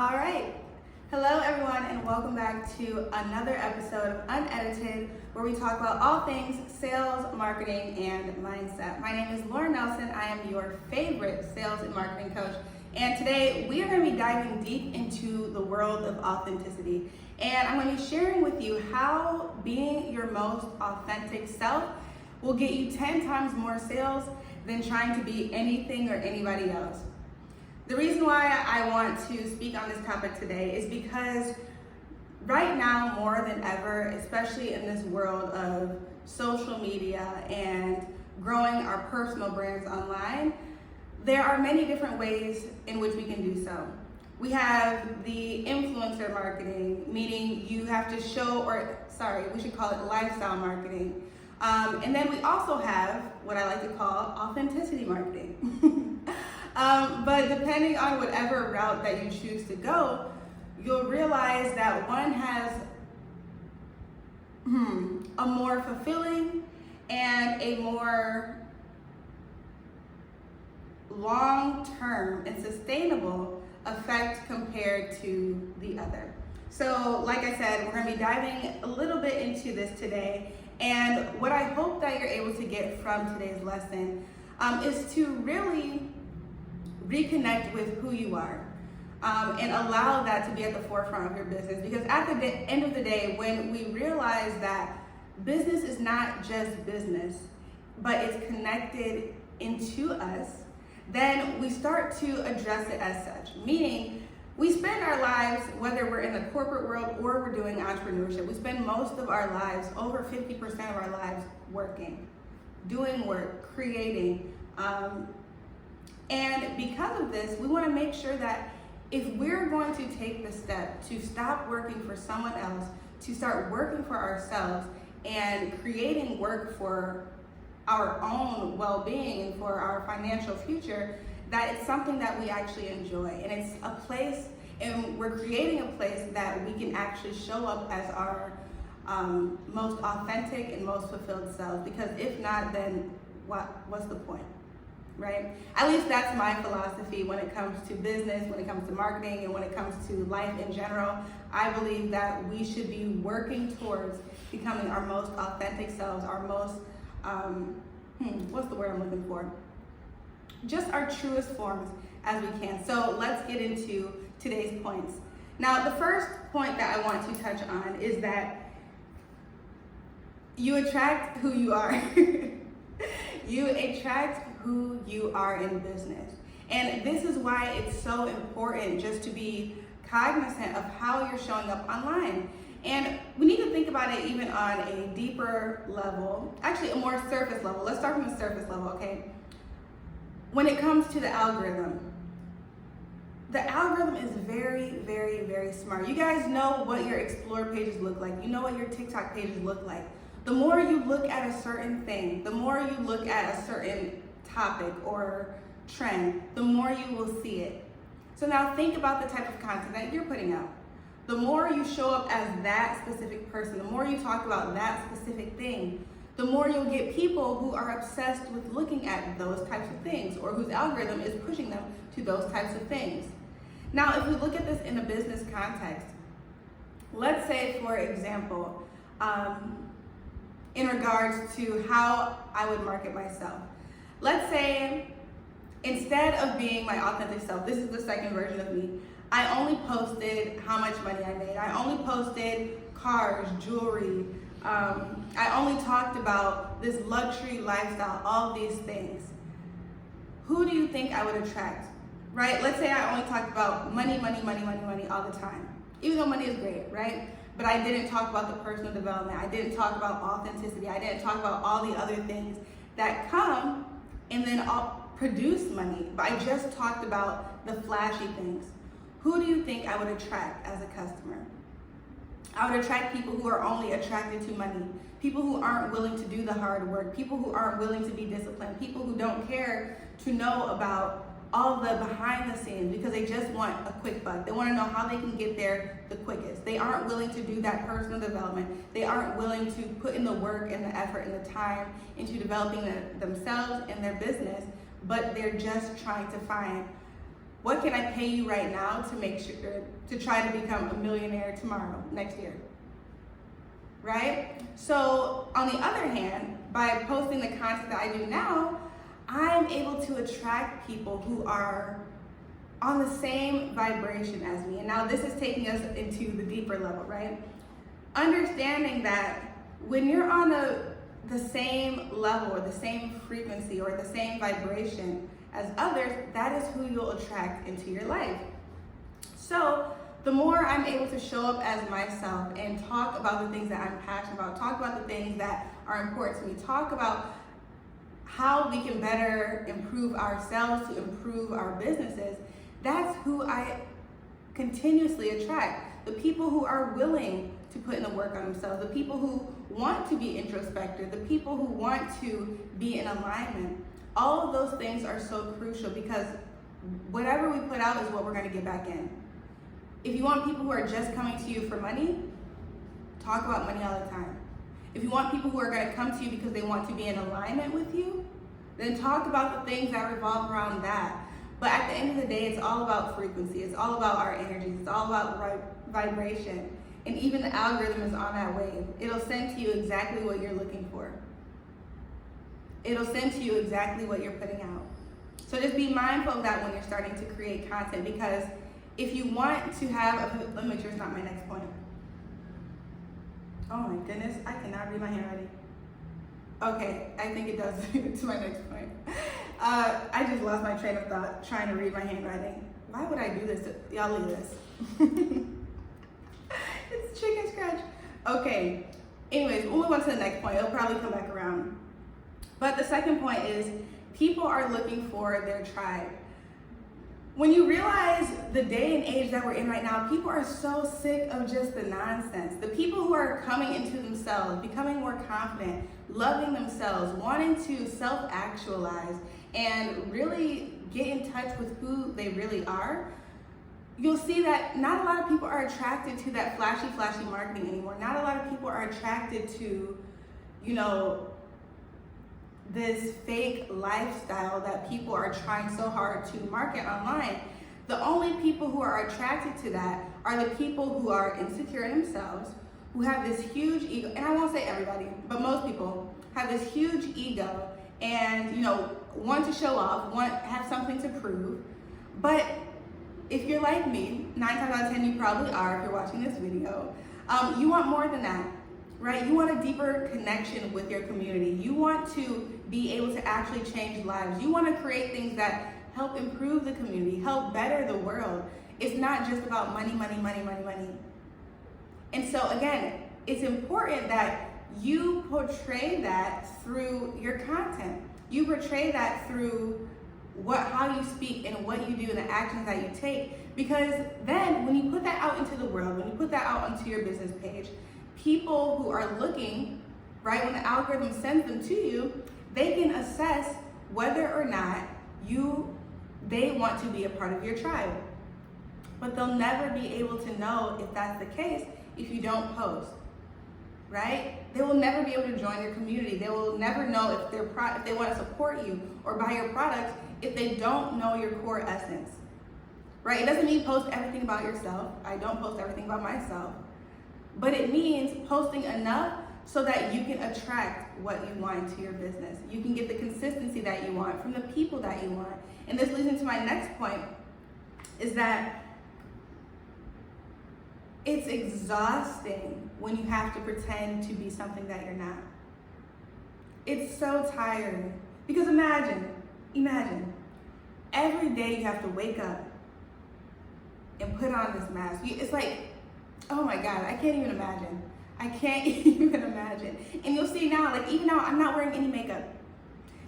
All right. Hello, everyone, and welcome back to another episode of Unedited, where we talk about all things sales, marketing, and mindset. My name is Lauren Nelson. I am your favorite sales and marketing coach. And today we are going to be diving deep into the world of authenticity. And I'm going to be sharing with you how being your most authentic self will get you 10 times more sales than trying to be anything or anybody else. The reason why I want to speak on this topic today is because right now, more than ever, especially in this world of social media and growing our personal brands online, there are many different ways in which we can do so. We have the influencer marketing, meaning you have to show, we should call it lifestyle marketing. And then we also have what I like to call authenticity marketing. But depending on whatever route that you choose to go, you'll realize that one has a more fulfilling and a more long-term and sustainable effect compared to the other. So like I said, we're going to be diving a little bit into this today. And what I hope that you're able to get from today's lesson is to really reconnect with who you are and allow that to be at the forefront of your business. Because at the end of the day, when we realize that business is not just business, but it's connected into us, then we start to address it as such. Meaning, we spend our lives, whether we're in the corporate world or we're doing entrepreneurship, we spend most of our lives, over 50% of our lives, working, doing work, creating. And because of this, we want to make sure that if we're going to take the step to stop working for someone else, to start working for ourselves and creating work for our own well-being and for our financial future, that it's something that we actually enjoy. And it's a place, and we're creating a place that we can actually show up as our most authentic and most fulfilled selves. Because if not, then what's the point? Right? At least that's my philosophy when it comes to business, when it comes to marketing, and when it comes to life in general. I believe that we should be working towards becoming our most authentic selves, our most, what's the word I'm looking for? Just our truest forms as we can. So let's get into today's points. Now, the first point that I want to touch on is that you attract who you are. You attract who you are in business. And this is why it's so important just to be cognizant of how you're showing up online. And we need to think about it even on a deeper level, actually a more surface level. Let's start from the surface level, okay? When it comes to the algorithm is very, very, very smart. You guys know what your Explore pages look like. You know what your TikTok pages look like. The more you look at a certain thing, the more you look at a certain topic or trend, the more you will see it. So now think about the type of content that you're putting out. The more you show up as that specific person, the more you talk about that specific thing, the more you'll get people who are obsessed with looking at those types of things, or whose algorithm is pushing them to those types of things. Now, if we look at this in a business context, let's say, for example, in regards to how I would market myself. Let's say, instead of being my authentic self, this is the second version of me, I only posted how much money I made. I only posted cars, jewelry. I only talked about this luxury lifestyle, all these things. Who do you think I would attract, right? Let's say I only talked about money, money, money, money, money all the time. Even though money is great, right? But I didn't talk about the personal development. I didn't talk about authenticity. I didn't talk about all the other things that come and then produce money. But I just talked about the flashy things. Who do you think I would attract as a customer? I would attract people who are only attracted to money, people who aren't willing to do the hard work, people who aren't willing to be disciplined, people who don't care to know about all the behind the scenes because they just want a quick buck. They want to know how they can get there the quickest. They aren't willing to do that personal development. They aren't willing to put in the work and the effort and the time into developing themselves and their business, but they're just trying to find What can I pay you right now to make sure, to try to become a millionaire tomorrow, next year? Right? So on the other hand, by posting the content that I do now, I'm able to attract people who are on the same vibration as me. And now this is taking us into the deeper level, right? Understanding that when you're on the same level or the same frequency or the same vibration as others, that is who you'll attract into your life. So the more I'm able to show up as myself and talk about the things that I'm passionate about, talk about the things that are important to me, talk about how we can better improve ourselves to improve our businesses, that's who I continuously attract. The people who are willing to put in the work on themselves, the people who want to be introspective, the people who want to be in alignment. All of those things are so crucial because whatever we put out is what we're going to get back in. If you want people who are just coming to you for money, talk about money all the time. If you want people who are going to come to you because they want to be in alignment with you, then talk about the things that revolve around that. But at the end of the day, it's all about frequency. It's all about our energies. It's all about vibration. And even the algorithm is on that wave. It'll send to you exactly what you're looking for. It'll send to you exactly what you're putting out. So just be mindful of that when you're starting to create content, because if you want to have, let me make sure it's not my next point. Oh my goodness, I cannot read my handwriting. Okay, I think it does to my next point. I just lost my train of thought trying to read my handwriting. Why would I do this? Y'all leave this. It's chicken scratch. Okay, anyways, we'll move on to the next point. It'll probably come back around. But the second point is people are looking for their tribe. When you realize the day and age that we're in right now, people are so sick of just the nonsense. The people who are coming into themselves, becoming more confident, loving themselves, wanting to self-actualize, and really get in touch with who they really are, you'll see that not a lot of people are attracted to that flashy marketing anymore. Not a lot of people are attracted to, this fake lifestyle that people are trying so hard to market online. The only people who are attracted to that are the people who are insecure in themselves, who have this huge ego, and I won't say everybody, but most people have this huge ego and want to show off, have something to prove. But if you're like me, 9 times out of 10 you probably are if you're watching this video, you want more than that. Right? You want a deeper connection with your community. You want to be able to actually change lives. You want to create things that help improve the community, help better the world. It's not just about money. And so again, it's important that you portray that through your content. You portray that through how you speak and what you do and the actions that you take. Because then when you put that out into the world, when you put that out onto your business page, people who are looking, right, when the algorithm sends them to you, they can assess whether or not they want to be a part of your tribe. But they'll never be able to know if that's the case if you don't post, right? They will never be able to join your community. They will never know if they want to support you or buy your products if they don't know your core essence, right? It doesn't mean post everything about yourself. I don't post everything about myself. But it means posting enough so that you can attract what you want into your business. You can get the consistency that you want from the people that you want. And this leads into my next point, is that it's exhausting when you have to pretend to be something that you're not. It's so tiring. Because imagine, every day you have to wake up and put on this mask. It's like, oh my God, I can't even imagine. And you'll see now, even now, I'm not wearing any makeup.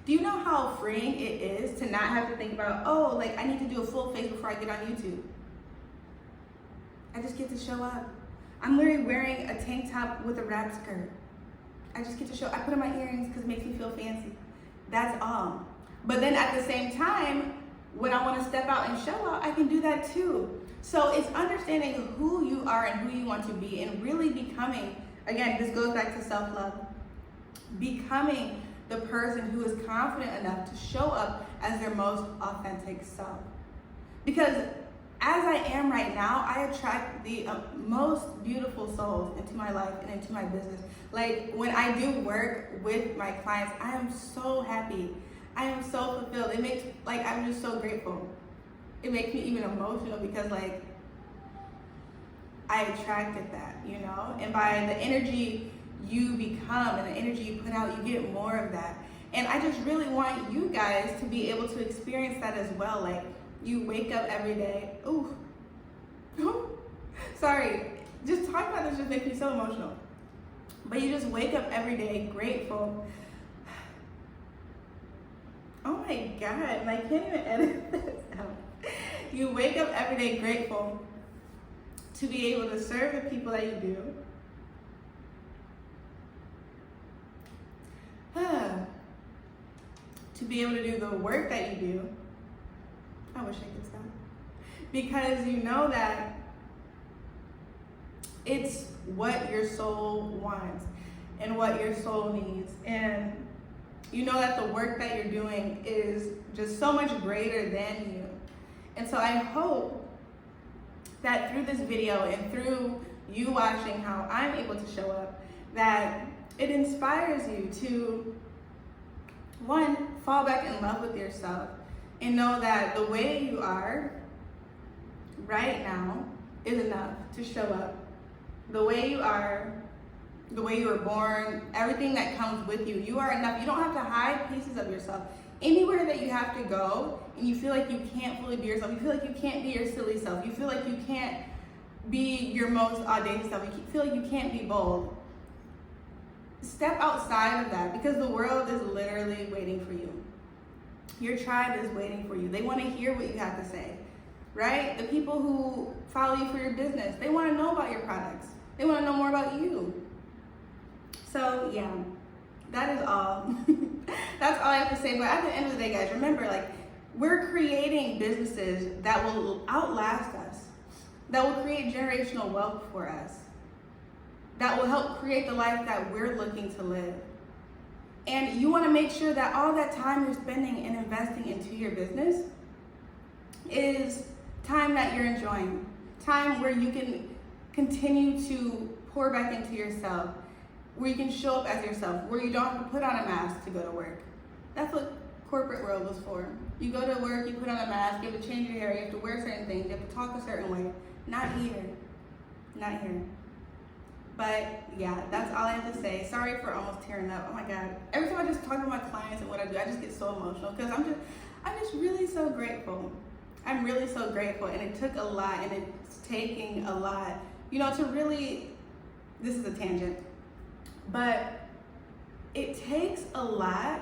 Do you know how freeing it is to not have to think about, I need to do a full face before I get on YouTube? I just get to show up. I'm literally wearing a tank top with a wrap skirt. I just get to show up. I put on my earrings because it makes me feel fancy. That's all. But then at the same time, when I want to step out and show out, I can do that too. So it's understanding who you are and who you want to be and really becoming, again, this goes back to self-love, becoming the person who is confident enough to show up as their most authentic self. Because as I am right now, I attract the most beautiful souls into my life and into my business. Like when I do work with my clients, I am so happy. I am so fulfilled. It makes, like, I'm just so grateful. It makes me even emotional because, like, I attracted that, you know? And by the energy you become and the energy you put out, you get more of that. And I just really want you guys to be able to experience that as well. Like, you wake up every day. Ooh. Sorry. Just talking about this just makes me so emotional. But you just wake up every day grateful. Oh my God, I can't even edit this out. You wake up every day grateful to be able to serve the people that you do. To be able to do the work that you do. I wish I could stop. Because you know that it's what your soul wants and what your soul needs. And you know that the work that you're doing is just so much greater than you. And so I hope that through this video and through you watching how I'm able to show up, that it inspires you to, one, fall back in love with yourself and know that the way you are right now is enough to show up. The way you are, the way you were born, everything that comes with you, you are enough. You don't have to hide pieces of yourself. Anywhere that you have to go and you feel like you can't fully be yourself, you feel like you can't be your silly self, you feel like you can't be your most audacious self, you feel like you can't be bold, step outside of that, because the world is literally waiting for you. Your tribe is waiting for you. They want to hear what you have to say, right? The people who follow you for your business, they want to know about your products. They want to know more about you. So yeah, that is all. That's all I have to say. But at the end of the day, guys, remember, like, we're creating businesses that will outlast us, that will create generational wealth for us, that will help create the life that we're looking to live. And you want to make sure that all that time you're spending and investing into your business is time that you're enjoying, time where you can continue to pour back into yourself, where you can show up as yourself, where you don't have to put on a mask to go to work. That's what corporate world was for. You go to work, you put on a mask, you have to change your hair, you have to wear certain things, you have to talk a certain way. Not here. Not here. But yeah, that's all I have to say. Sorry for almost tearing up. Oh my God. Every time I just talk to my clients and what I do, I just get so emotional because I'm just really so grateful. I'm really so grateful, and it took a lot, and it's taking a lot, you know, to really, this is a tangent, but it takes a lot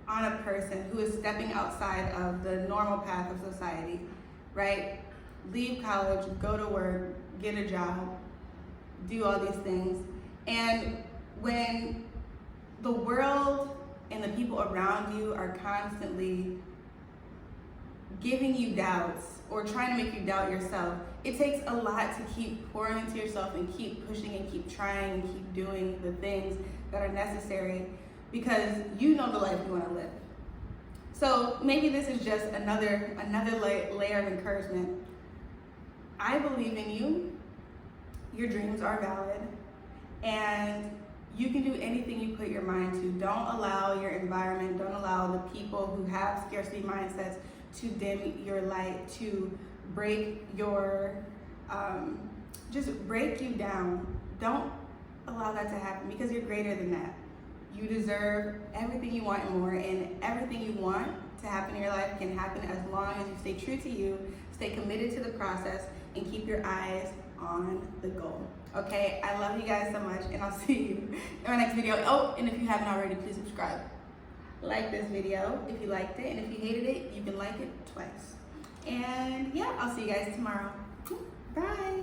on a person who is stepping outside of the normal path of society, right? Leave college, go to work, get a job, do all these things. And when the world and the people around you are constantly giving you doubts or trying to make you doubt yourself, it takes a lot to keep pouring into yourself and keep pushing and keep trying and keep doing the things that are necessary, because you know the life you want to live. So maybe this is just another layer of encouragement. I believe in you. Your dreams are valid, and you can do anything you put your mind to. Don't allow your environment, don't allow the people who have scarcity mindsets to dim your light, to break your, just break you down. Don't allow that to happen, because you're greater than that. You deserve everything you want and more, and everything you want to happen in your life can happen as long as you stay true to you, stay committed to the process, and keep your eyes on the goal. Okay, I love you guys so much, and I'll see you in my next video. Oh, and if you haven't already, please subscribe. Like this video if you liked it, and if you hated it, you can like it twice. And yeah, I'll see you guys tomorrow. Bye.